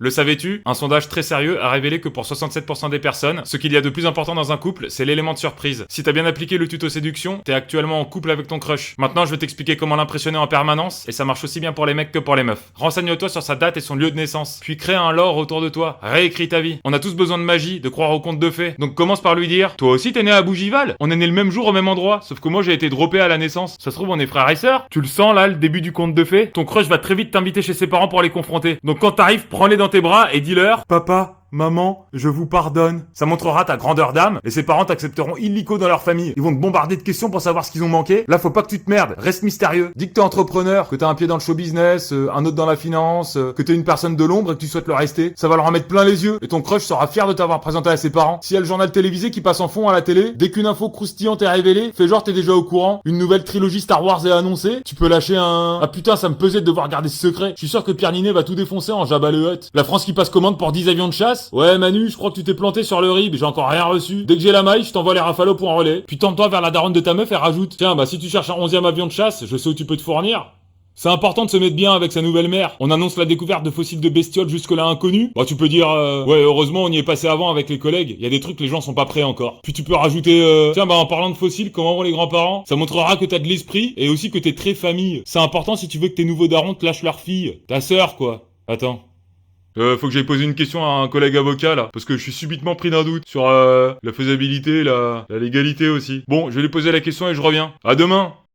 Le savais-tu? Un sondage très sérieux a révélé que pour 67% des personnes, ce qu'il y a de plus important dans un couple, c'est l'élément de surprise. Si t'as bien appliqué le tuto séduction, t'es actuellement en couple avec ton crush. Maintenant, je vais t'expliquer comment l'impressionner en permanence, et ça marche aussi bien pour les mecs que pour les meufs. Renseigne-toi sur sa date et son lieu de naissance, puis crée un lore autour de toi. Réécris ta vie. On a tous besoin de magie, de croire aux contes de fées. Donc commence par lui dire: toi aussi t'es né à Bougival? On est né le même jour au même endroit, sauf que moi j'ai été droppé à la naissance. Ça se trouve on est frères et sœurs? Tu le sens là, le début du conte de fées? Ton crush va très vite t'inviter chez ses parents pour les confronter. Donc quand t'arrives, prends-les dans tes bras et dis-leur: papa, maman, je vous pardonne. Ça montrera ta grandeur d'âme, et ses parents t'accepteront illico dans leur famille. Ils vont te bombarder de questions pour savoir ce qu'ils ont manqué. Là, faut pas que tu te merdes. Reste mystérieux. Dis que t'es entrepreneur, que t'as un pied dans le show business, un autre dans la finance, que t'es une personne de l'ombre et que tu souhaites le rester. Ça va leur en mettre plein les yeux. Et ton crush sera fier de t'avoir présenté à ses parents. S'il y a le journal télévisé qui passe en fond à la télé, dès qu'une info croustillante est révélée, fais genre t'es déjà au courant. Une nouvelle trilogie Star Wars est annoncée. Tu peux lâcher un: ah putain, ça me pesait de devoir garder ce secret. Je suis sûr que Pierre Ninet va tout défoncer en Jabba le Hutt. La France qui passe commande pour 10 avions de chasse. Ouais, Manu, je crois que tu t'es planté sur le RIB, j'ai encore rien reçu. Dès que j'ai la maille, je t'envoie les rafalos pour un relais. Puis tente-toi vers la daronne de ta meuf et rajoute: tiens, bah si tu cherches un 11e avion de chasse, je sais où tu peux te fournir. C'est important de se mettre bien avec sa nouvelle mère. On annonce la découverte de fossiles de bestioles jusque-là inconnus. Bah tu peux dire ouais, heureusement on y est passé avant avec les collègues. Il y a des trucs les gens sont pas prêts encore. Puis tu peux rajouter tiens, bah en parlant de fossiles, comment vont les grands-parents? Ça montrera que t'as de l'esprit et aussi que t'es très famille. C'est important si tu veux que tes nouveaux darons te lâchent leur fille. Ta sœur quoi. Attends. Faut que j'aille poser une question à un collègue avocat là, parce que je suis subitement pris d'un doute sur la faisabilité, la légalité aussi. Bon, je vais lui poser la question et je reviens. À demain.